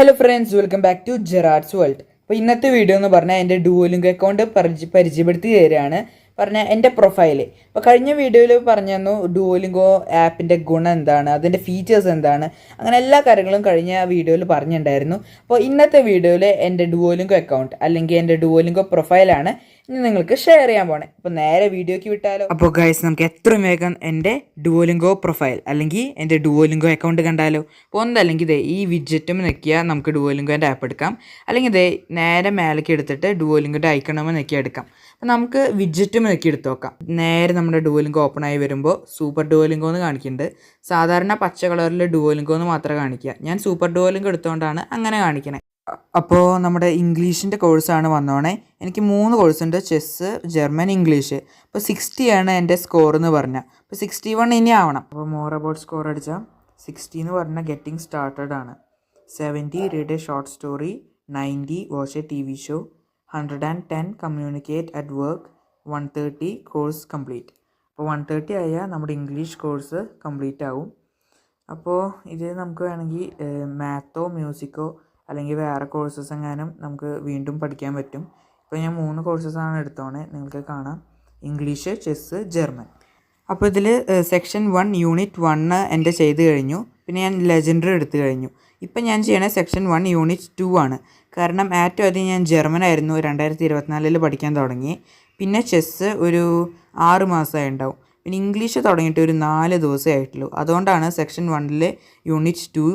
Hello friends, welcome back to ജെറാഡ്സ് world. അപ്പോൾ ഇന്നത്തെ വീഡിയോ എന്ന് പറഞ്ഞാൽ എൻ്റെ ഡുവോലിംഗോ അക്കൗണ്ട് പരിചയപ്പെടുത്തി തരികയാണ്. പറഞ്ഞാൽ എൻ്റെ പ്രൊഫൈല്. അപ്പോൾ കഴിഞ്ഞ വീഡിയോയിൽ പറഞ്ഞു തന്നു ഡുവോലിംഗോ ആപ്പിൻ്റെ ഗുണം എന്താണ്, അതിൻ്റെ ഫീച്ചേഴ്സ് എന്താണ്, അങ്ങനെ എല്ലാ കാര്യങ്ങളും കഴിഞ്ഞ വീഡിയോയിൽ പറഞ്ഞിട്ടുണ്ടായിരുന്നു. അപ്പോൾ ഇന്നത്തെ വീഡിയോയിൽ എൻ്റെ ഡുവോലിംഗോ അക്കൗണ്ട് അല്ലെങ്കിൽ എൻ്റെ ഡുവോലിംഗോ പ്രൊഫൈലാണ് ഇനി നിങ്ങൾക്ക് ഷെയർ ചെയ്യാൻ പോണേ. അപ്പോൾ നേരെ വീഡിയോയ്ക്ക് വിട്ടാലോ. അപ്പോൾ ഗൈസ്, നമുക്ക് എത്രയും വേഗം എൻ്റെ ഡുവോലിംഗോ പ്രൊഫൈൽ അല്ലെങ്കിൽ എൻ്റെ ഡുവോലിംഗോ അക്കൗണ്ട് കണ്ടാലോ. അപ്പോൾ ഒന്നല്ലെങ്കിൽ ഇതേ ഈ വിഡ്ജറ്റും നിൽക്കിയാൽ നമുക്ക് ഡുവോലിംഗോൻ്റെ ആപ്പ് എടുക്കാം, അല്ലെങ്കിൽ ഇതേ നേരെ മേലേക്ക് എടുത്തിട്ട് ഡുവോലിംഗോൻ്റെ ഐക്കണുമ്പോൾ നിൽക്കിയാൽ എടുക്കാം. അപ്പോൾ നമുക്ക് വിഡ്ജറ്റും നിൽക്കി എടുത്ത് നോക്കാം. നേരെ നമ്മുടെ ഡുവോലിംഗോ ഓപ്പൺ ആയി വരുമ്പോൾ സൂപ്പർ ഡുവോലിംഗോ എന്ന് കാണിക്കുന്നുണ്ട്. സാധാരണ പച്ച കളറിൽ ഡുവോലിംഗോ എന്ന് മാത്രമേ കാണിക്കുക. ഞാൻ സൂപ്പർ ഡുവോലിംഗോ എടുത്തുകൊണ്ടാണ് അങ്ങനെ കാണിക്കണേ. അപ്പോൾ നമ്മുടെ ഇംഗ്ലീഷിൻ്റെ കോഴ്സാണ് വന്നോണേ. എനിക്ക് 3 കോഴ്സുണ്ട്: ചെസ്സ്, ജർമ്മൻ, ഇംഗ്ലീഷ്. അപ്പോൾ 60 ആണ് എൻ്റെ സ്കോർ എന്ന് പറഞ്ഞാൽ. അപ്പോൾ 61 ഇനി ആവണം. അപ്പോൾ മോർ അബൌട്ട് സ്കോർ അടിച്ചാൽ 60 എന്ന് പറഞ്ഞാൽ ഗെറ്റിംഗ് സ്റ്റാർട്ടഡ് ആണ്. 70 read A short story, 90 watch A TV show, 110 communicate at work, 130 course complete. അപ്പോൾ 130 ആയാൽ നമ്മുടെ ഇംഗ്ലീഷ് കോഴ്സ് കംപ്ലീറ്റ് ആവും. അപ്പോൾ ഇത് നമുക്ക് വേണമെങ്കിൽ മാത്തോ മ്യൂസിക്കോ അല്ലെങ്കിൽ വേറെ കോഴ്സസ് എങ്ങാനും നമുക്ക് വീണ്ടും പഠിക്കാൻ പറ്റും. ഇപ്പോൾ ഞാൻ 3 കോഴ്സസാണ് എടുത്തോണേ, നിങ്ങൾക്ക് കാണാം: ഇംഗ്ലീഷ്, ചെസ്സ്, ജർമ്മൻ. അപ്പോൾ ഇതിൽ സെക്ഷൻ 1 യൂണിറ്റ് 1 എൻ്റെ ചെയ്ത് കഴിഞ്ഞു. പിന്നെ ഞാൻ ലെജൻഡറി എടുത്തു കഴിഞ്ഞു. ഇപ്പം ഞാൻ ചെയ്യണ സെക്ഷൻ 1 യൂണിറ്റ് 2 ആണ്. കാരണം ഏറ്റവും ആദ്യം ഞാൻ ജർമ്മനായിരുന്നു 2024 പഠിക്കാൻ തുടങ്ങി. പിന്നെ ചെസ്സ് ഒരു 6 മാസമായി ഉണ്ടാവും. പിന്നെ ഇംഗ്ലീഷ് തുടങ്ങിയിട്ട് ഒരു 4 ദിവസമേ ആയിട്ടുള്ളൂ. അതുകൊണ്ടാണ് സെക്ഷൻ 1 യൂണിറ്റ് 2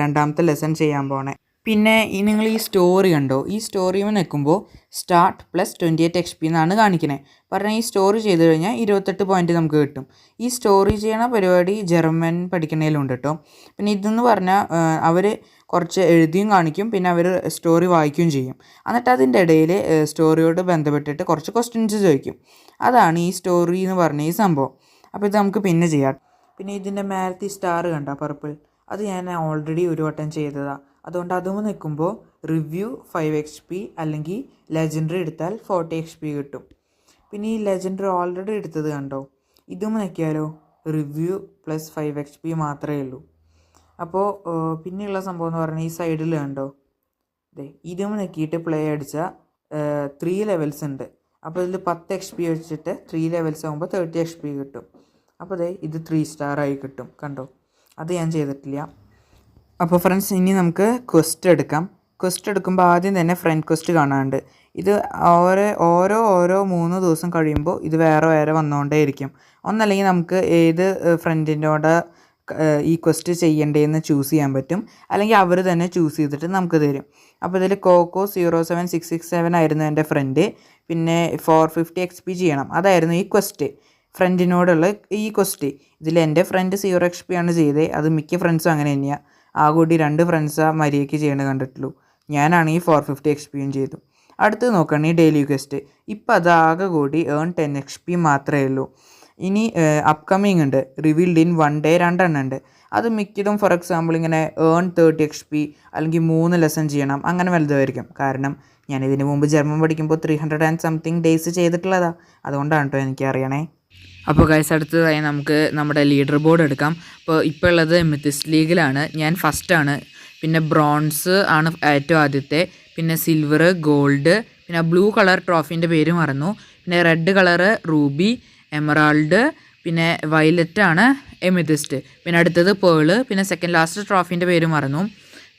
രണ്ടാമത്തെ ലെസൺ ചെയ്യാൻ പോണേ. പിന്നെ നിങ്ങൾ ഈ സ്റ്റോറി കണ്ടോ? ഈ സ്റ്റോറിയിൽ നിൽക്കുമ്പോൾ സ്റ്റാർട്ട് പ്ലസ് 28 XP എന്നാണ് കാണിക്കണേ. പറഞ്ഞാൽ ഈ സ്റ്റോറി ചെയ്ത് കഴിഞ്ഞാൽ 28 പോയിൻറ്റ് നമുക്ക് കിട്ടും. ഈ സ്റ്റോറി ചെയ്യണ പരിപാടി ജർമ്മൻ പഠിക്കണേലുണ്ട് കേട്ടോ. പിന്നെ ഇതെന്ന് പറഞ്ഞാൽ അവർ കുറച്ച് എഴുതിയും കാണിക്കും, പിന്നെ അവർ സ്റ്റോറി വായിക്കുകയും ചെയ്യും. എന്നിട്ട് അതിൻ്റെ ഇടയിൽ സ്റ്റോറിയോട് ബന്ധപ്പെട്ടിട്ട് കുറച്ച് ക്വസ്റ്റ്യൻസ് ചോദിക്കും. അതാണ് ഈ സ്റ്റോറി എന്ന് പറഞ്ഞ ഈ സംഭവം. അപ്പോൾ ഇത് നമുക്ക് പിന്നെ ചെയ്യാം. പിന്നെ ഇതിൻ്റെ മേലത്തെ സ്റ്റാർ കണ്ട പർപ്പിൾ, അത് ഞാൻ ഓൾറെഡി ഒരു വട്ടം ചെയ്തതാണ്. അതുകൊണ്ട് അതും നിൽക്കുമ്പോൾ റിവ്യൂ 5 XP അല്ലെങ്കിൽ ലെജൻഡറി എടുത്താൽ 40 XP കിട്ടും. പിന്നെ ഈ ലെജൻഡറി ഓൾറെഡി എടുത്തത് കണ്ടോ? ഇതും നിൽക്കിയാലോ റിവ്യൂ പ്ലസ് 5 XP മാത്രമേ ഉള്ളൂ. അപ്പോൾ പിന്നെയുള്ള സംഭവം എന്ന് പറഞ്ഞാൽ ഈ സൈഡിൽ കണ്ടോ, ഇതും നിൽക്കിയിട്ട് പ്ലേ അടിച്ചാൽ 3 ലെവൽസ് ഉണ്ട്. അപ്പോൾ ഇതിൽ 10 XP വെച്ചിട്ട് 3 ലെവൽസ് ആകുമ്പോൾ 30 XP കിട്ടും. അപ്പോൾ ഇത് 3 സ്റ്റാർ ആയി കിട്ടും. കണ്ടോ? അത് ഞാൻ ചെയ്തിട്ടില്ല. അപ്പോൾ ഫ്രണ്ട്സ്, ഇനി നമുക്ക് ക്വസ്റ്റ് എടുക്കാം. ക്വസ്റ്റ് എടുക്കുമ്പോൾ ആദ്യം തന്നെ ഫ്രണ്ട് ക്വസ്റ്റ് കാണാനുണ്ട്. ഇത് ഓരോ 3 ദിവസം കഴിയുമ്പോൾ ഇത് വേറെ വന്നുകൊണ്ടേ ഇരിക്കും. ഒന്നല്ലെങ്കിൽ നമുക്ക് ഏത് ഫ്രണ്ടിനോട് ഈ ക്വസ്റ്റ് ചെയ്യേണ്ടതെന്ന് ചൂസ് ചെയ്യാൻ പറ്റും, അല്ലെങ്കിൽ അവർ തന്നെ ചൂസ് ചെയ്തിട്ട് നമുക്ക് തരും. അപ്പോൾ ഇതിൽ കോക്കോ 07667 ആയിരുന്നു എൻ്റെ ഫ്രണ്ട്. പിന്നെ 450 XP ചെയ്യണം, അതായിരുന്നു ഈ ക്വസ്റ്റ്, ഫ്രണ്ടിനോടുള്ള ഈ ക്വസ്റ്റ്. ഇതിൽ എൻ്റെ ഫ്രണ്ട് 0 XP ആണ് ചെയ്തത്. അത് മിക്ക ഫ്രണ്ട്സും അങ്ങനെ തന്നെയാണ്. ആ കൂടി 2 ഫ്രണ്ട്സാണ് മര്യാദയ്ക്ക് ചെയ്യണത് കണ്ടിട്ടുള്ളൂ. ഞാനാണെങ്കിൽ 450 XPയും ചെയ്തു. അടുത്ത് നോക്കുകയാണെങ്കിൽ ഡെയിലി ക്വസ്റ്റ്. ഇപ്പം അതാകെ കൂടി ഏൺ 10 XP മാത്രമേ ഉള്ളൂ. ഇനി അപ്കമ്മിങ് ഉണ്ട്, റിവീൽഡ് ഇൻ 1 day 2 എണ്ണം ഉണ്ട്. അത് മിക്കതും ഫോർ എക്സാമ്പിൾ ഇങ്ങനെ ഏൺ 30 XP അല്ലെങ്കിൽ 3 ലെസൺ ചെയ്യണം, അങ്ങനെ വലുതായിരിക്കും. കാരണം ഞാൻ ഇതിന് മുമ്പ് ജർമ്മൻ പഠിക്കുമ്പോൾ 300 and something days ചെയ്തിട്ടുള്ളതാണ്. അതുകൊണ്ടാണ് കേട്ടോ എനിക്കറിയണേ. അപ്പോൾ ഗൈസ്, അടുത്തതായി നമുക്ക് നമ്മുടെ ലീഡർ ബോർഡ് എടുക്കാം. ഇപ്പോൾ ഉള്ളത് മിത്തിസ്റ്റ് ലീഗിലാണ്. ഞാൻ ഫസ്റ്റാണ്. പിന്നെ ബ്രോൺസ് ആണ് ഏറ്റവും ആദ്യത്തെ, പിന്നെ സിൽവർ, ഗോൾഡ്, പിന്നെ ബ്ലൂ കളർ ട്രോഫീൻ്റെ പേര് മറന്നു, പിന്നെ റെഡ് കളറ് റൂബി, എമറാൾഡ്, പിന്നെ വയലറ്റ് ആണ് എമിത്തിസ്റ്റ്, പിന്നെ അടുത്തത് പേള്, പിന്നെ സെക്കൻഡ് ലാസ്റ്റ് ട്രോഫീൻ്റെ പേര് മറന്നു,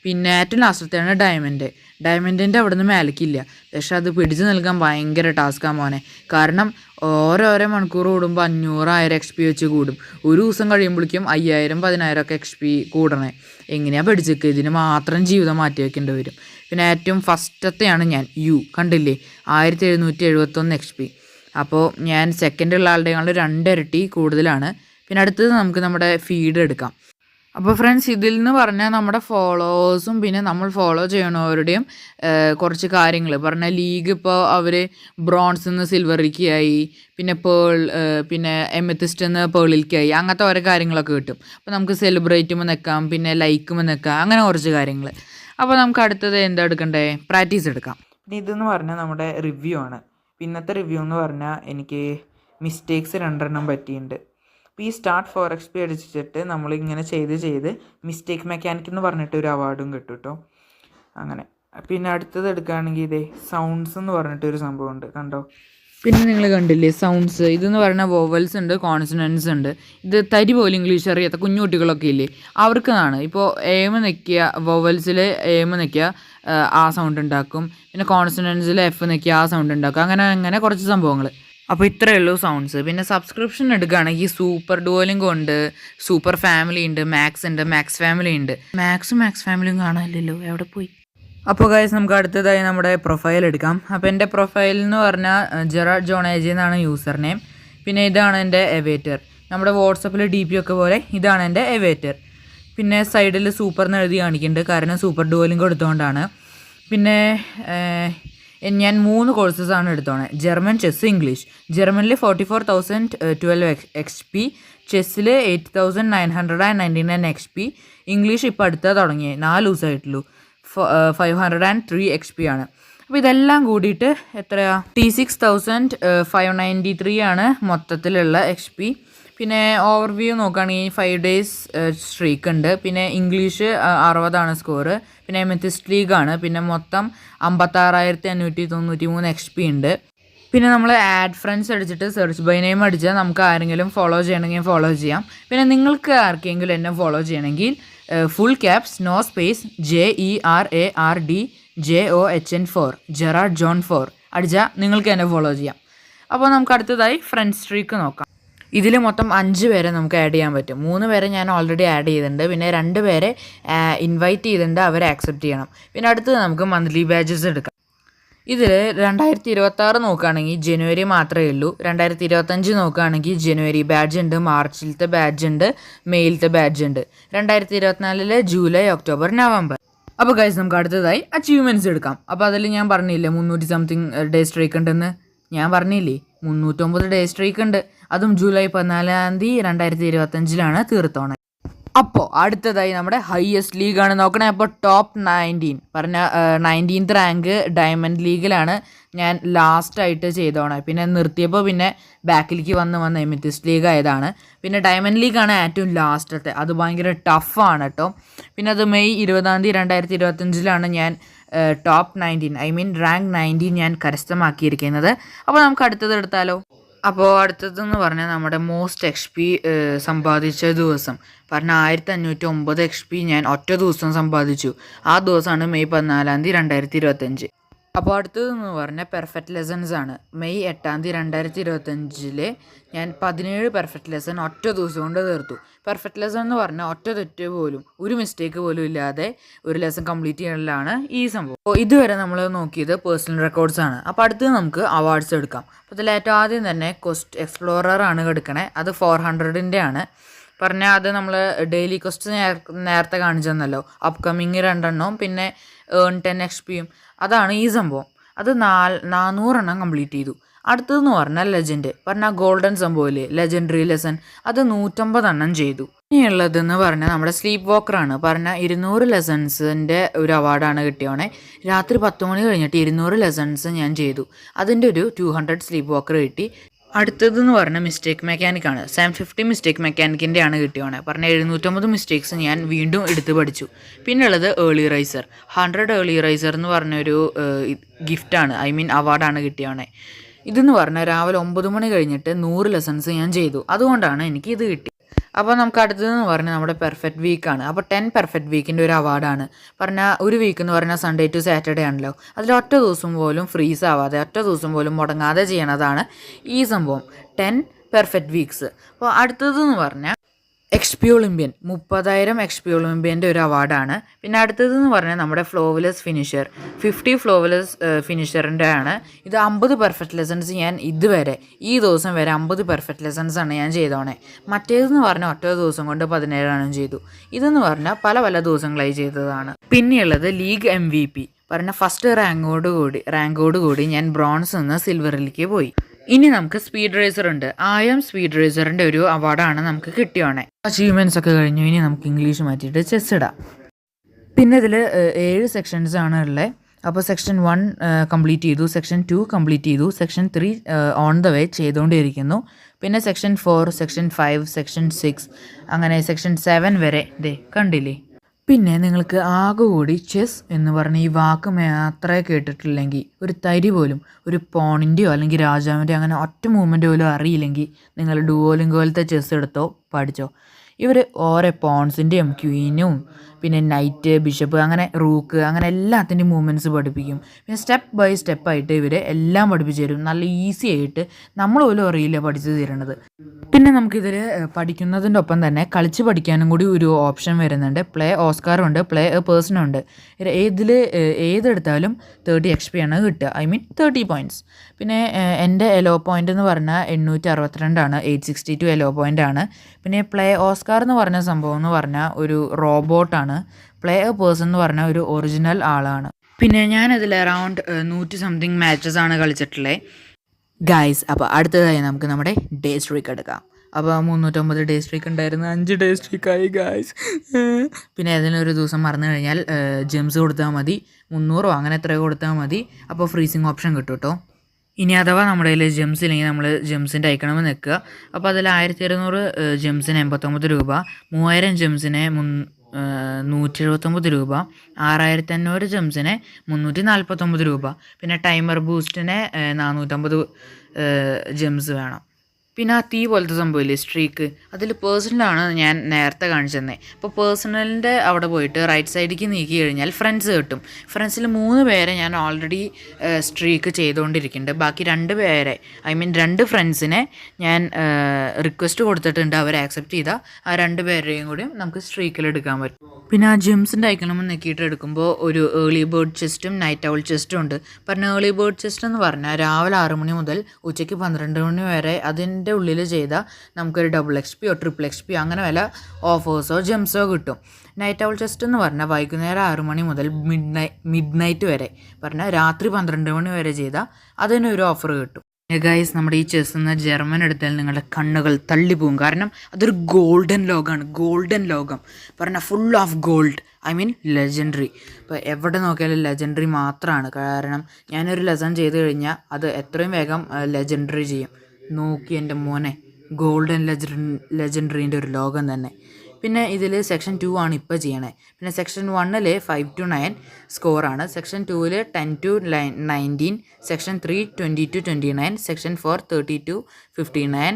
പിന്നെ ഏറ്റവും ലാസ്റ്റത്തെയാണ് ഡയമണ്ട്. ഡയമണ്ടിൻ്റെ അവിടെ നിന്ന് മേലക്കില്ല, പക്ഷെ അത് പിടിച്ച് നൽകാൻ ഭയങ്കര ടാസ്ക്കാണ് മോനെ. കാരണം ഓരോരോ മണിക്കൂർ കൂടുമ്പോൾ 500-1000 XP വെച്ച് കൂടും. ഒരു ദിവസം കഴിയുമ്പോഴേക്കും 5000-10000 ഒക്കെ XP കൂടണേ. എങ്ങനെയാണ് പിടിച്ചേക്കുക? ഇതിന് മാത്രം ജീവിതം മാറ്റി വയ്ക്കേണ്ടി വരും. പിന്നെ ഏറ്റവും ഫസ്റ്റത്തെയാണ് ഞാൻ, കണ്ടില്ലേ, 1771 XP. അപ്പോൾ ഞാൻ സെക്കൻഡുള്ള ആളുടെ 2 ഇരട്ടി കൂടുതലാണ്. പിന്നെ അടുത്തത് നമുക്ക് നമ്മുടെ ഫീഡ് എടുക്കാം. അപ്പോൾ ഫ്രണ്ട്സ്, ഇതിൽ നിന്ന് പറഞ്ഞാൽ നമ്മുടെ ഫോളോവേഴ്സും പിന്നെ നമ്മൾ ഫോളോ ചെയ്യണവരുടെയും കുറച്ച് കാര്യങ്ങൾ പറഞ്ഞാൽ, ലീഗ് ഇപ്പോൾ അവർ ബ്രോൺസിൽ നിന്ന് സിൽവറിലേക്കായി, പിന്നെ പിന്നെ എമത്തിസ്റ്റ് നിന്ന് പേളിലേക്കായി, അങ്ങനത്തെ ഓരോ കാര്യങ്ങളൊക്കെ കിട്ടും. അപ്പോൾ നമുക്ക് സെലിബ്രേറ്റുമ്പോൾ നിൽക്കാം, പിന്നെ ലൈക്കുമ്പോൾ നിൽക്കാം, അങ്ങനെ കുറച്ച് കാര്യങ്ങൾ. അപ്പോൾ നമുക്ക് അടുത്തത് എന്താ എടുക്കണ്ടേ? പ്രാക്ടീസ് എടുക്കാം. പിന്നെ ഇതെന്ന് പറഞ്ഞാൽ നമ്മുടെ റിവ്യൂ ആണ്. പിന്നത്തെ റിവ്യൂ എന്ന് പറഞ്ഞാൽ എനിക്ക് മിസ്റ്റേക്സ് 2 എണ്ണം പറ്റിയിട്ടുണ്ട്. അപ്പോൾ ഈ സ്റ്റാർട്ട് 4 XP അടിച്ചിട്ട് നമ്മളിങ്ങനെ ചെയ്ത് മിസ്റ്റേക്ക് മെക്കാനിക് എന്ന് പറഞ്ഞിട്ട് ഒരു അവാർഡും കിട്ടും കേട്ടോ. അങ്ങനെ. പിന്നെ അടുത്തത് എടുക്കുകയാണെങ്കിൽ ഇതേ സൗണ്ട്സ് എന്ന് പറഞ്ഞിട്ടൊരു സംഭവമുണ്ട്, കണ്ടോ? പിന്നെ നിങ്ങൾ കണ്ടില്ലേ സൗണ്ട്സ്, ഇതെന്ന് പറഞ്ഞാൽ വോവൽസ് ഉണ്ട്, കോൺസണൻസ് ഉണ്ട്. ഇത് തരി പോലും ഇംഗ്ലീഷ് അറിയാത്ത കുഞ്ഞു കുട്ടികളൊക്കെ ഇല്ലേ, അവർക്കാണ്. ഇപ്പോൾ എം നിൽക്കുക, വോവൽസിൽ എം നിൽക്കുക ആ സൗണ്ട് ഉണ്ടാക്കും. പിന്നെ കോൺസണൻസിൽ എഫ് നിൽക്കുക ആ സൗണ്ട് ഉണ്ടാക്കും. അങ്ങനെ കുറച്ച് സംഭവങ്ങൾ. അപ്പോൾ ഇത്രയേ ഉള്ളൂ സൗണ്ട്സ്. പിന്നെ സബ്സ്ക്രിപ്ഷൻ എടുക്കുകയാണെങ്കിൽ സൂപ്പർ ഡുവോലിംഗോ ഉണ്ട്, സൂപ്പർ ഫാമിലി ഉണ്ട്, മാക്സ് ഉണ്ട്, മാക്സ് ഫാമിലി ഉണ്ട്. മാക്സ് ഫാമിലിയും കാണാനില്ലല്ലോ, എവിടെ പോയി? അപ്പോൾ ഗൈസ് നമുക്ക് അടുത്തതായി നമ്മുടെ പ്രൊഫൈൽ എടുക്കാം. അപ്പോൾ എൻ്റെ പ്രൊഫൈൽ എന്ന് പറഞ്ഞാൽ ജെറാഡ് ജോൺ എജി എന്നാണ് യൂസർ നെയിം. പിന്നെ ഇതാണ് എൻ്റെ എവേറ്റർ. നമ്മുടെ വാട്സപ്പിൽ DP ഒക്കെ പോലെ ഇതാണ് എൻ്റെ എവേറ്റർ. പിന്നെ സൈഡിൽ സൂപ്പർ എന്ന് എഴുതി കാണിക്കുന്നുണ്ട്, കാരണം സൂപ്പർ ഡുവോലിംഗോ എടുത്തുകൊണ്ടാണ്. പിന്നെ ഞാൻ 3 കോഴ്സസാണ് എടുത്തോണേ: ജർമ്മൻ, ചെസ്സ്, ഇംഗ്ലീഷ്. ജർമ്മനിൽ 44,012 XP, ചെസ്സിൽ 8,999 XP, ഇംഗ്ലീഷ് ഇപ്പോൾ അടുത്താ തുടങ്ങി, 4 ദിവസമായിട്ടുള്ളൂ, 503 XP ആണ്. അപ്പോൾ ഇതെല്ലാം കൂടിയിട്ട് എത്രയാണ്? 36,593 ആണ് മൊത്തത്തിലുള്ള XP. പിന്നെ ഓവർവ്യൂ നോക്കുകയാണെങ്കിൽ 5 days സ്ട്രീക്ക് ഉണ്ട്. പിന്നെ ഇംഗ്ലീഷ് 60 സ്കോറ്. പിന്നെ എമത്തിസ്റ്റ് ലീഗാണ്. പിന്നെ മൊത്തം 56,593 XP ഉണ്ട്. പിന്നെ നമ്മൾ ആഡ് ഫ്രണ്ട്സ് അടിച്ചിട്ട് സെർച്ച് ബൈ നെയിം അടിച്ചാൽ നമുക്ക് ആരെങ്കിലും ഫോളോ ചെയ്യണമെങ്കിൽ ഫോളോ ചെയ്യാം. പിന്നെ നിങ്ങൾക്ക് ആർക്കെങ്കിലും എന്നെ ഫോളോ ചെയ്യണമെങ്കിൽ full caps no space JERARDJOHN4 Jerard John 4 അടിച്ചാൽ നിങ്ങൾക്ക് എന്നെ ഫോളോ ചെയ്യാം. അപ്പോൾ നമുക്ക് അടുത്തതായി ഫ്രണ്ട് സ്ട്രീക്ക് നോക്കാം. ഇതിൽ മൊത്തം 5 പേരെ നമുക്ക് ആഡ് ചെയ്യാൻ പറ്റും. 3 പേരെ ഞാൻ ഓൾറെഡി ആഡ് ചെയ്തിട്ടുണ്ട്. പിന്നെ 2 പേരെ ഇൻവൈറ്റ് ചെയ്തിട്ടുണ്ട്, അവരെ ആക്സെപ്റ്റ് ചെയ്യണം. പിന്നെ അടുത്തത് നമുക്ക് മന്ത്ലി ബാഡ്ജസ് എടുക്കാം. ഇതിൽ 2026 നോക്കുകയാണെങ്കിൽ ജനുവരി മാത്രമേ ഉള്ളൂ. 2025 നോക്കുകയാണെങ്കിൽ ജനുവരി ബാഡ്ജ് ഉണ്ട്, മാർച്ചിലത്തെ ബാഡ്ജ് ഉണ്ട്, മെയിലത്തെ ബാഡ്ജ് ഉണ്ട്. 2024 ജൂലൈ, ഒക്ടോബർ, നവംബർ. അപ്പോൾ ഗൈസ് നമുക്ക് അടുത്തതായി അച്ചീവ്മെൻറ്റ്സ് എടുക്കാം. അപ്പോൾ അതിൽ ഞാൻ പറഞ്ഞില്ലേ 300 സംതിങ് ഡേ സ്ട്രൈക്ക് ഉണ്ടെന്ന്. ഞാൻ പറഞ്ഞില്ലേ 309 ഡേ സ്ട്രൈക്ക് ഉണ്ട്. അതും ജൂലൈ 14 2025 തീർത്തോണേ. അപ്പോൾ അടുത്തതായി നമ്മുടെ ഹയസ്റ്റ് ലീഗാണ് നോക്കണേ. അപ്പോൾ ടോപ്പ് 19 പറഞ്ഞ 19th റാങ്ക് ഡയമണ്ട് ലീഗിലാണ് ഞാൻ ലാസ്റ്റായിട്ട് ചെയ്തോണേ. പിന്നെ നിർത്തിയപ്പോൾ പിന്നെ ബാക്കിലേക്ക് വന്ന് എമിത്തിസ്റ്റ് ലീഗ് ആയതാണ്. പിന്നെ ഡയമണ്ട് ലീഗാണ് ഏറ്റവും ലാസ്റ്റത്തെ. അത് ഭയങ്കര ടഫാണ് കേട്ടോ. പിന്നെ അത് മെയ് 20 2025 ഞാൻ ടോപ്പ് 19 റാങ്ക് 19 ഞാൻ കരസ്ഥമാക്കിയിരിക്കുന്നത്. അപ്പോൾ നമുക്ക് അടുത്തത് എടുത്താലോ? അപ്പോൾ അടുത്തതെന്ന് പറഞ്ഞാൽ നമ്മുടെ മോസ്റ്റ് XP സമ്പാദിച്ച ദിവസം പറഞ്ഞാൽ 1509 XP ഞാൻ ഒറ്റ ദിവസം സമ്പാദിച്ചു. ആ ദിവസമാണ് മെയ് 14 2025. അപ്പോൾ അടുത്തതെന്ന് പറഞ്ഞാൽ പെർഫെക്റ്റ് ലെസൺസ് ആണ്. മെയ് 8 2025 ഞാൻ 17 പെർഫെക്റ്റ് ലെസൺ ഒറ്റ ദിവസം കൊണ്ട് തീർത്തു. പെർഫെക്റ്റ് ലെസൺ എന്ന് പറഞ്ഞാൽ ഒറ്റ തെറ്റ് പോലും, ഒരു മിസ്റ്റേക്ക് പോലും ഇല്ലാതെ ഒരു ലെസൺ കംപ്ലീറ്റ് ചെയ്യലാണ് ഈ സംഭവം. അപ്പോൾ ഇതുവരെ നമ്മൾ നോക്കിയത് പേഴ്സണൽ റെക്കോർഡ്സ് ആണ്. അപ്പോൾ അടുത്തത് നമുക്ക് അവാർഡ്സ് എടുക്കാം. അപ്പോൾ ഇതിൽ ഏറ്റവും ആദ്യം തന്നെ ക്വസ്റ്റ് എക്സ്പ്ലോറർ ആണ് എടുക്കണേ. അത് 400ൻ്റെ ആണ്. പറഞ്ഞാൽ അത് നമ്മൾ ഡെയിലി ക്വസ്റ്റ് നേരത്തെ കാണിച്ചു തന്നല്ലോ, അപ്കമ്മിങ് 2 പിന്നെ ഏൺ 10 XPയും. അതാണ് ഈ സംഭവം. അത് 400 കംപ്ലീറ്റ് ചെയ്തു. അടുത്തതെന്ന് പറഞ്ഞാൽ ലെജൻഡ് പറഞ്ഞാൽ ഗോൾഡൻ സംഭവമില്ലേ, ലെജൻഡറി ലെസൺ, അത് 150 ചെയ്തു. ഇനിയുള്ളതെന്ന് പറഞ്ഞാൽ നമ്മുടെ സ്ലീപ്പ് വോക്കറാണ്. പറഞ്ഞാൽ 200 ലെസൺസിൻ്റെ ഒരു അവാർഡാണ് കിട്ടിയോണേ. രാത്രി 10 മണി കഴിഞ്ഞിട്ട് 200 ലെസൺസ് ഞാൻ ചെയ്തു. അതിൻ്റെ ഒരു 200 സ്ലീപ്പ് വോക്കർ കിട്ടി. അടുത്തതെന്ന് പറഞ്ഞാൽ മിസ്റ്റേക്ക് മെക്കാനിക്കാണ്. 750 മിസ്റ്റേക്ക് മെക്കാനിക്കിൻ്റെ ആണ് കിട്ടിയോണേ. പറഞ്ഞാൽ 750 മിസ്റ്റേക്സ് ഞാൻ വീണ്ടും എടുത്ത് പഠിച്ചു. പിന്നെ ഉള്ളത് ഏർലി റൈസർ. 100 ഏർലി റൈസർ എന്ന് പറഞ്ഞൊരു ഗിഫ്റ്റാണ്, അവാർഡാണ് കിട്ടിയോണേ. ഇതെന്ന് പറഞ്ഞാൽ രാവിലെ 9 മണി കഴിഞ്ഞിട്ട് 100 ലെസൺസ് ഞാൻ ചെയ്തു. അതുകൊണ്ടാണ് എനിക്ക് ഇത് കിട്ടി. അപ്പോൾ നമുക്ക് അടുത്തതെന്ന് പറഞ്ഞാൽ നമ്മുടെ പെർഫെക്റ്റ് വീക്കാണ്. അപ്പോൾ 10 പെർഫെക്റ്റ് വീക്കിൻ്റെ ഒരു അവാർഡാണ്. പറഞ്ഞാൽ ഒരു വീക്ക് എന്ന് പറഞ്ഞാൽ സൺഡേ ടു സാറ്റർഡേ ആണല്ലോ. അതിൽ ഒറ്റ ദിവസം പോലും ഫ്രീസ് ആവാതെ, ഒറ്റ ദിവസം പോലും മുടങ്ങാതെ ചെയ്യണതാണ് ഈ സംഭവം, 10 പെർഫെക്റ്റ് വീക്സ്. അപ്പോൾ അടുത്തതെന്ന് പറഞ്ഞാൽ XP ഒളിമ്പ്യൻ 30,000 XP ഒളിമ്പ്യൻ്റെ ഒരു അവാർഡാണ്. പിന്നെ അടുത്തതെന്ന് പറഞ്ഞാൽ നമ്മുടെ ഫ്ലോവലെസ് ഫിനിഷർ 50 ഫ്ലോവലെസ് ഫിനിഷറിൻ്റെ ആണ്. ഇത് 50 പെർഫെക്റ്റ് ലെസൺസ് ഞാൻ ഇതുവരെ ഈ ദിവസം വരെ 50 പെർഫെക്റ്റ് ലെസൺസാണ് ഞാൻ ചെയ്തോണേ. മറ്റേതെന്ന് പറഞ്ഞാൽ ഒറ്റ ദിവസം കൊണ്ട് 17 ചെയ്തു. ഇതെന്ന് പറഞ്ഞാൽ പല ദിവസങ്ങളായി ചെയ്തതാണ്. പിന്നെയുള്ളത് ലീഗ് MVP പറഞ്ഞ ഫസ്റ്റ് റാങ്കോട് കൂടി ഞാൻ ബ്രോൺസ് നിന്ന് സിൽവറിലേക്ക് പോയി. ഇനി നമുക്ക് സ്പീഡ് റേസർ ഉണ്ട്. 1000 സ്പീഡ് റേസറിൻ്റെ ഒരു അവാർഡാണ് നമുക്ക് കിട്ടിയോണേ. അച്ചീവ്മെൻറ്റ്സ് ഒക്കെ കഴിഞ്ഞു. ഇനി നമുക്ക് ഇംഗ്ലീഷ് മാറ്റിയിട്ട് ചെസ് ഇടാം. പിന്നെ ഇതിൽ 7 സെക്ഷൻസ് ആണ് ഉള്ളത്. അപ്പോൾ സെക്ഷൻ 1 കംപ്ലീറ്റ് ചെയ്തു, സെക്ഷൻ 2 കംപ്ലീറ്റ് ചെയ്തു, സെക്ഷൻ 3 ഓൺ ദ വേ ചെയ്തുകൊണ്ടിരിക്കുന്നു. പിന്നെ സെക്ഷൻ 4, സെക്ഷൻ 5, സെക്ഷൻ 6 അങ്ങനെ സെക്ഷൻ 7 വരെ കണ്ടില്ലേ. പിന്നെ നിങ്ങൾക്ക് ആകെ കൂടി ചെസ് എന്ന് പറഞ്ഞ ഈ വാക്ക് മാത്രമേ കേട്ടിട്ടില്ലെങ്കിൽ ഒരു തരി പോലും ഒരു പോണിൻ്റെയോ അല്ലെങ്കിൽ രാജാവിൻ്റെയോ അങ്ങനെ ഒറ്റ മൂവ്മെൻ്റ് പോലും അറിയില്ലെങ്കിൽ നിങ്ങൾ ഡുവോലിംഗോയിലത്തെ ചെസ് എടുത്തോ പഠിച്ചോ. ഇവർ ഓരോ പോൺസിൻ്റെയും ക്വീനും പിന്നെ നൈറ്റ് ബിഷപ്പ് അങ്ങനെ റൂക്ക് അങ്ങനെ എല്ലാത്തിൻ്റെയും മൂവ്മെൻറ്റ്സ് പഠിപ്പിക്കും. പിന്നെ സ്റ്റെപ്പ് ബൈ സ്റ്റെപ്പായിട്ട് ഇവർ എല്ലാം പഠിപ്പിച്ചു തരും. നല്ല ഈസി ആയിട്ട് നമ്മൾ പോലും അറിയില്ല പഠിച്ചു തരുന്നത്. പിന്നെ നമുക്കിതിൽ പഠിക്കുന്നതിൻ്റെ ഒപ്പം തന്നെ കളിച്ച് പഠിക്കാനും കൂടി ഒരു ഓപ്ഷൻ വരുന്നുണ്ട്. പ്ലേ ഓസ്കാറും ഉണ്ട്, പ്ലേ എ പേഴ്സണും ഉണ്ട്. ഏതെടുത്താലും 30 XP ആണ് കിട്ടുക, ഐ മീൻ 30 പോയിൻറ്റ്സ്. പിന്നെ എൻ്റെ എലോ പോയിൻ്റ് എന്ന് പറഞ്ഞാൽ 862 862 എലോ പോയിൻ്റ് ആണ്. പിന്നെ പ്ലേ ഓസ്കാർ എന്ന് പറഞ്ഞ സംഭവം എന്ന് പറഞ്ഞാൽ ഒരു റോബോട്ടാണ്. പ്ലേ എ പേഴ്സൺ എന്ന് പറഞ്ഞാൽ ഒരു ഒറിജിനൽ ആളാണ്. പിന്നെ ഞാനതിൽ അറൗണ്ട് 100 സംതിങ് മാച്ചസ് ആണ് കളിച്ചിട്ടുള്ളത് ഗൈസ്. അപ്പോൾ അടുത്തതായി നമുക്ക് നമ്മുടെ ഡേ സ്ട്രീക്ക് എടുക്കാം. അപ്പോൾ 309 ഡേ സ്ട്രീക്ക് ഉണ്ടായിരുന്നു, 5 ഡേ സ്ട്രീക്കായി ഗൈസ്. പിന്നെ ഏതെങ്കിലും ഒരു ദിവസം മറന്നു കഴിഞ്ഞാൽ ജെംസ് കൊടുത്താൽ മതി, 300 അങ്ങനെ എത്രയോ കൊടുത്താൽ മതി. അപ്പോൾ ഫ്രീസിങ് ഓപ്ഷൻ കിട്ടും കേട്ടോ. ഇനി അഥവാ നമ്മുടെ കയ്യിൽ ജെംസ് ഇല്ലെങ്കിൽ നമ്മൾ ജെംസിൻ്റെ അയക്കണമെന്ന് നിൽക്കുക. അപ്പോൾ അതിൽ 1200 ജെംസിന് 89 രൂപ, 3000 ജെംസിന് 179 രൂപ, 6500 ജെംസിന് 349 രൂപ. പിന്നെ ടൈമർ ബൂസ്റ്റിന് 450 ജെംസ് വേണം. പിന്നെ ആ തീ പോലത്തെ സംഭവമില്ലേ സ്ട്രീക്ക്, അതിൽ പേഴ്സണലാണ് ഞാൻ നേരത്തെ കാണിച്ചു തന്നെ. അപ്പോൾ പേഴ്സണലിൻ്റെ അവിടെ പോയിട്ട് റൈറ്റ് സൈഡിലേക്ക് നീക്കി കഴിഞ്ഞാൽ ഫ്രണ്ട്സ് കിട്ടും. ഫ്രണ്ട്സിൽ 3 പേരെ ഞാൻ ഓൾറെഡി സ്ട്രീക്ക് ചെയ്തുകൊണ്ടിരിക്കുന്നുണ്ട്. ബാക്കി 2 പേരെ ഐ മീൻ 2 ഫ്രണ്ട്സിനെ ഞാൻ റിക്വസ്റ്റ് കൊടുത്തിട്ടുണ്ട്. അവർ ആക്സെപ്റ്റ് ചെയ്താൽ ആ 2 പേരെയും കൂടി നമുക്ക് സ്ട്രീക്കിൽ എടുക്കാൻ പറ്റും. പിന്നെ ആ ജെംസിൻ്റെ ഐക്കണമെന്ന് നോക്കിയിട്ട് എടുക്കുമ്പോൾ ഒരു ഏർലി ബേർഡ് ചെസ്റ്റും നൈറ്റ് ഔൾ ചെസ്റ്റും ഉണ്ട്. പറഞ്ഞ ഏർലി ബേർഡ് ചെസ്റ്റ് എന്ന് പറഞ്ഞാൽ രാവിലെ 6 മണി മുതൽ ഉച്ചയ്ക്ക് 12 മണി വരെ അതിൻ്റെ ഉള്ളിൽ ചെയ്താൽ നമുക്കൊരു ഡബിൾ XP ട്രിപ്പിൾ XP അങ്ങനെ വല്ല ഓഫേഴ്സോ ജെംസോ കിട്ടും. നൈറ്റ് ഔൾ ചെസ്റ്റ് എന്ന് പറഞ്ഞാൽ വൈകുന്നേരം 6 മണി മുതൽ മിഡ് നൈറ്റ് വരെ പറഞ്ഞാൽ രാത്രി 12 മണി വരെ ചെയ്താൽ അതിനൊരു ഓഫർ കിട്ടും. ഗൈസ്, നമ്മുടെ ഈ ചെസ് എന്ന ജർമ്മൻ എടുത്താൽ നിങ്ങളുടെ കണ്ണുകൾ തള്ളിപ്പോവും. കാരണം അതൊരു ഗോൾഡൻ ലോകമാണ്. ഗോൾഡൻ ലോകം പറഞ്ഞാൽ full of gold, I mean legendary. ഇപ്പോൾ എവിടെ നോക്കിയാലും ലെജൻഡറി മാത്രമാണ്. കാരണം ഞാനൊരു ലെസൺ ചെയ്ത് കഴിഞ്ഞാൽ അത് എത്രയും വേഗം ലെജൻഡറി ചെയ്യും. നോക്കി എൻ്റെ മോനെ, ഗോൾഡൻ ലെജൻഡറീൻ്റെ ഒരു ലോകം തന്നെ. പിന്നെ ഇതിൽ സെക്ഷൻ 2 ആണ് ഇപ്പോൾ ചെയ്യണേ. പിന്നെ സെക്ഷൻ 1 5 to 9 സ്കോറാണ്. Section 2 10 to 19, section 3 20 to 29, section 4 30 to 59,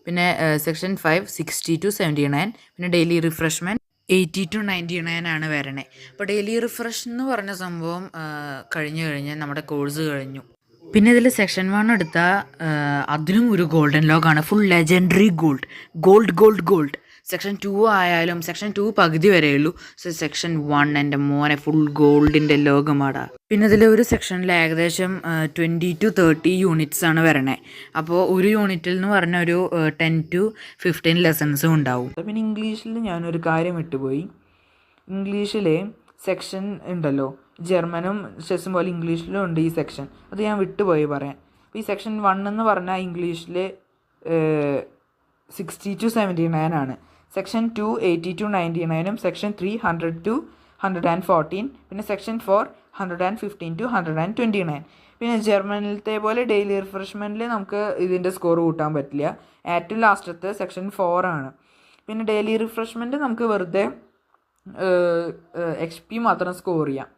പിന്നെ സെക്ഷൻ 5 60 to 79. പിന്നെ ഡെയിലി റിഫ്രഷ്മെൻറ്റ് 80 to 99 ആണ് വരണേ. അപ്പോൾ ഡെയിലി റിഫ്രഷ് എന്ന് പറഞ്ഞ സംഭവം കഴിഞ്ഞ് കഴിഞ്ഞാൽ നമ്മുടെ കോഴ്സ് കഴിഞ്ഞു. പിന്നെ ഇതിൽ സെക്ഷൻ 1 എടുത്താൽ അതിനും ഒരു ഗോൾഡൻ ലോകമാണ്. Full legendary gold. സെക്ഷൻ 2 ആയാലും സെക്ഷൻ 2 പകുതി വരെയുള്ളൂ. സെക്ഷൻ 1 എൻ്റെ മോനെ ഫുൾ ഗോൾഡിൻ്റെ ലോകമാടാ. പിന്നെ ഇതിൽ ഒരു സെക്ഷനിൽ ഏകദേശം 20 to 30 യൂണിറ്റ്സ് ആണ് വരണേ. അപ്പോൾ ഒരു യൂണിറ്റിൽ എന്ന് പറഞ്ഞാൽ ഒരു 10 to 15 ലെസൺസും ഉണ്ടാവും. പിന്നെ ഇംഗ്ലീഷിൽ ഞാനൊരു കാര്യം വിട്ടുപോയി. ഇംഗ്ലീഷിൽ സെക്ഷൻ ഉണ്ടല്ലോ, ജർമ്മനും ചെസ്സും പോലെ ഇംഗ്ലീഷിലും ഉണ്ട് ഈ സെക്ഷൻ. അത് ഞാൻ വിട്ടുപോയി പറയാൻ. അപ്പോൾ ഈ സെക്ഷൻ 1 എന്ന് പറഞ്ഞാൽ ഇംഗ്ലീഷിൽ 60 to 79 ആണ്. സെക്ഷൻ 2 80 to 99, സെക്ഷൻ 3 100 to 114, പിന്നെ സെക്ഷൻ 4 115 to 129. പിന്നെ ജർമ്മനിലത്തെ പോലെ ഡെയിലി റിഫ്രഷ്മെൻറ്റിൽ നമുക്ക് ഇതിൻ്റെ സ്കോർ കൂട്ടാൻ പറ്റില്ല. ഏറ്റവും ലാസ്റ്റത്തെ സെക്ഷൻ 4 ആണ്. പിന്നെ ഡെയിലി റിഫ്രഷ്മെൻറ്റ് നമുക്ക് വെറുതെ XP മാത്രം സ്കോർ ചെയ്യാം.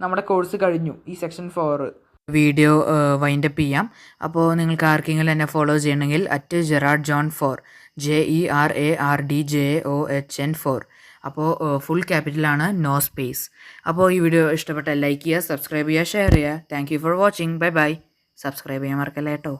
നമ്മുടെ കോഴ്സ് കഴിഞ്ഞു ഈ സെക്ഷൻ 4. വീഡിയോ വൈൻഡപ്പ് ചെയ്യാം. അപ്പോൾ നിങ്ങൾക്ക് ആർക്കെങ്കിലും എന്നെ ഫോളോ ചെയ്യണമെങ്കിൽ @JerardJohn4 JerardJohn4. അപ്പോൾ ഫുൾ ക്യാപിറ്റലാണ്, നോ സ്പേസ്. അപ്പോൾ ഈ വീഡിയോ ഇഷ്ടപ്പെട്ടാൽ ലൈക്ക് ചെയ്യുക, സബ്സ്ക്രൈബ് ചെയ്യുക, ഷെയർ ചെയ്യുക. Thank you for watching. Bye. Subscribe ചെയ്യാൻ മറക്കല്ല കേട്ടോ.